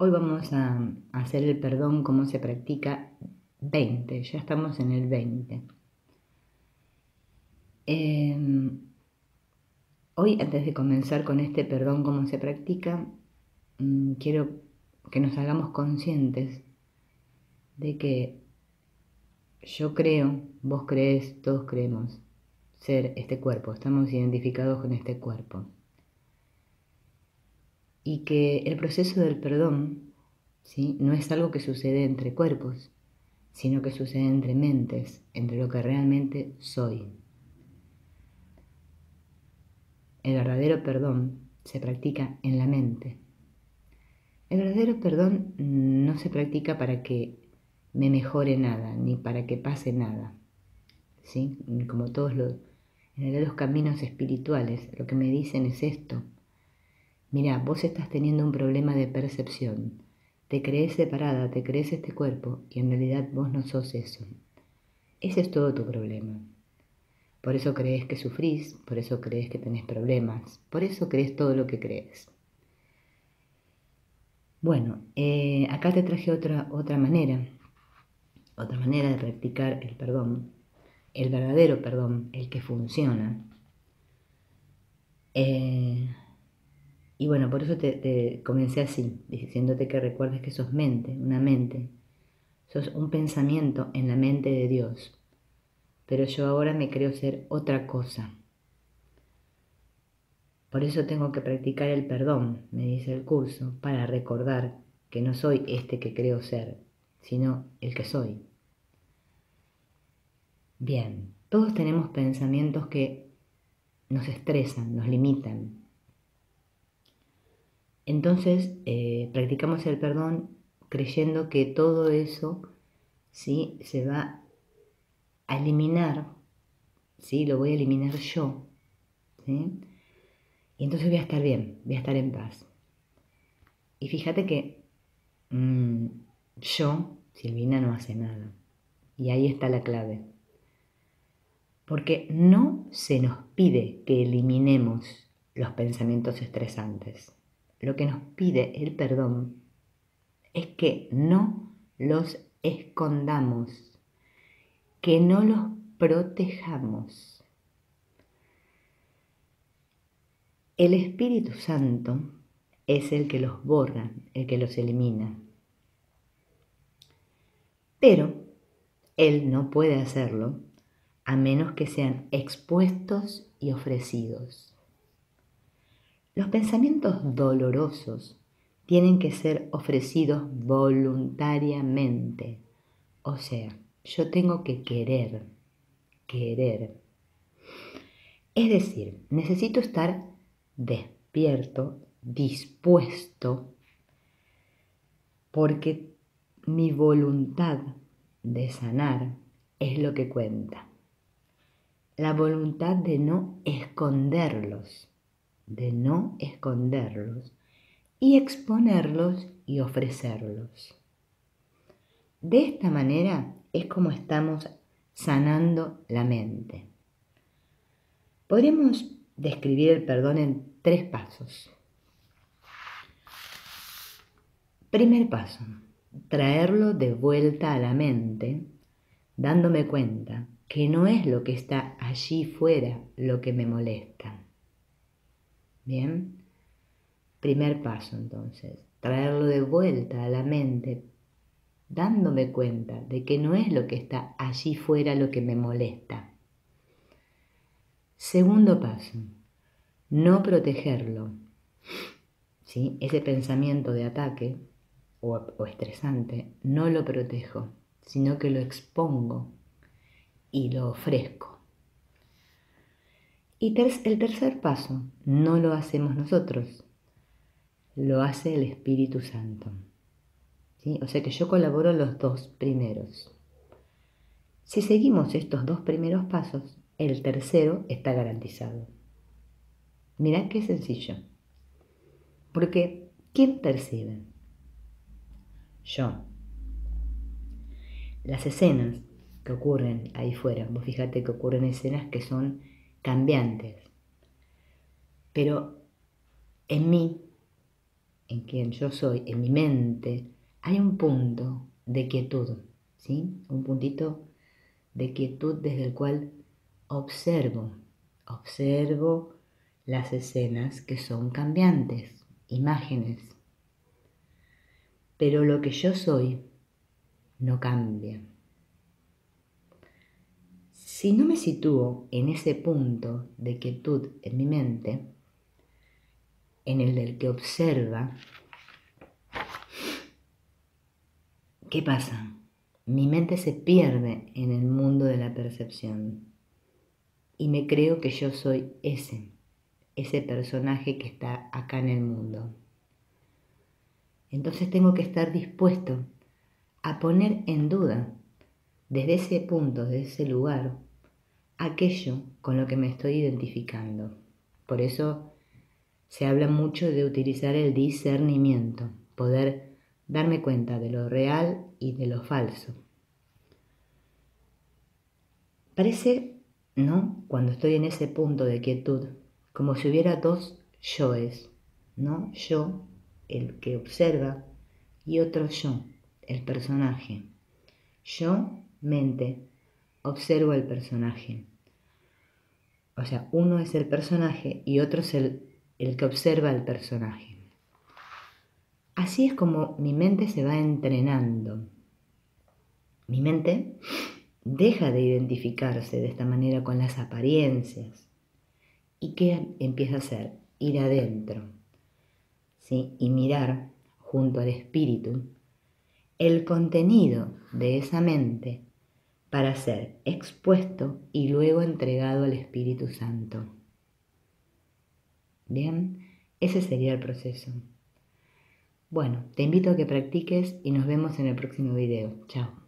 Hoy vamos a hacer el perdón como se practica 20, ya estamos en el 20. Hoy, antes de comenzar con este perdón como se practica, quiero que nos hagamos conscientes de que yo creo, vos crees, todos creemos ser este cuerpo, estamos identificados con este cuerpo. Y que el proceso del perdón, ¿sí?, no es algo que sucede entre cuerpos, sino que sucede entre mentes, entre lo que realmente soy. El verdadero perdón se practica en la mente. El verdadero perdón no se practica para que me mejore nada, ni para que pase nada, ¿sí? Como en los caminos espirituales, lo que me dicen es esto. Mira, vos estás teniendo un problema de percepción. Te crees separada, te crees este cuerpo y en realidad vos no sos eso. Ese es todo tu problema. Por eso crees que sufrís, por eso crees que tenés problemas, por eso crees todo lo que crees. Bueno, acá te traje otra manera de practicar el perdón, el verdadero perdón, el que funciona. Y bueno, por eso te comencé así, diciéndote que recuerdes que sos mente, una mente. Sos un pensamiento en la mente de Dios. Pero yo ahora me creo ser otra cosa. Por eso tengo que practicar el perdón, me dice el curso, para recordar que no soy este que creo ser, sino el que soy. Bien, todos tenemos pensamientos que nos estresan, nos limitan. Entonces, practicamos el perdón creyendo que todo eso, ¿sí?, se va a eliminar, ¿sí?, lo voy a eliminar yo, ¿sí? Y entonces voy a estar bien, voy a estar en paz. Y fíjate que yo, Silvina, no hace nada. Y ahí está la clave. Porque no se nos pide que eliminemos los pensamientos estresantes. Lo que nos pide el perdón es que no los escondamos, que no los protejamos. El Espíritu Santo es el que los borra, el que los elimina. Pero Él no puede hacerlo a menos que sean expuestos y ofrecidos. Los pensamientos dolorosos tienen que ser ofrecidos voluntariamente. O sea, yo tengo que querer. Es decir, necesito estar despierto, dispuesto, porque mi voluntad de sanar es lo que cuenta. La voluntad de no esconderlos y exponerlos y ofrecerlos. De esta manera es como estamos sanando la mente. Podríamos describir el perdón en 3 pasos. Primer paso, traerlo de vuelta a la mente, dándome cuenta que no es lo que está allí fuera lo que me molesta. Bien, primer paso entonces, traerlo de vuelta a la mente, dándome cuenta de que no es lo que está allí fuera lo que me molesta. Segundo paso, no protegerlo, ¿sí? Ese pensamiento de ataque o estresante, no lo protejo, sino que lo expongo y lo ofrezco. Y el tercer paso, no lo hacemos nosotros, lo hace el Espíritu Santo. ¿Sí? O sea que yo colaboro los 2 primeros. Si seguimos estos 2 primeros pasos, el tercero está garantizado. Mirá qué sencillo. Porque, ¿quién percibe? Yo. Las escenas que ocurren ahí fuera, vos fíjate que ocurren escenas que son cambiantes. Pero en mí en quien yo soy, en mi mente, hay un punto de quietud, ¿sí? Un puntito de quietud desde el cual observo las escenas que son cambiantes, imágenes. Pero lo que yo soy no cambia. Si no me sitúo en ese punto de quietud en mi mente, en el del que observa, ¿qué pasa? Mi mente se pierde en el mundo de la percepción y me creo que yo soy ese personaje que está acá en el mundo. Entonces tengo que estar dispuesto a poner en duda, desde ese punto, desde ese lugar, aquello con lo que me estoy identificando. Por eso se habla mucho de utilizar el discernimiento, poder darme cuenta de lo real y de lo falso. Parece, ¿no?, cuando estoy en ese punto de quietud, como si hubiera dos yoes, ¿no? Yo, el que observa, y otro yo, el personaje. Yo, mente, observo el personaje. O sea, uno es el personaje y otro es el que observa el personaje. Así es como mi mente se va entrenando. Mi mente deja de identificarse de esta manera con las apariencias. ¿Y qué empieza a hacer? Ir adentro, ¿sí? Y mirar junto al espíritu el contenido de esa mente para ser expuesto y luego entregado al Espíritu Santo. Bien, ese sería el proceso. Bueno, te invito a que practiques y nos vemos en el próximo video. Chao.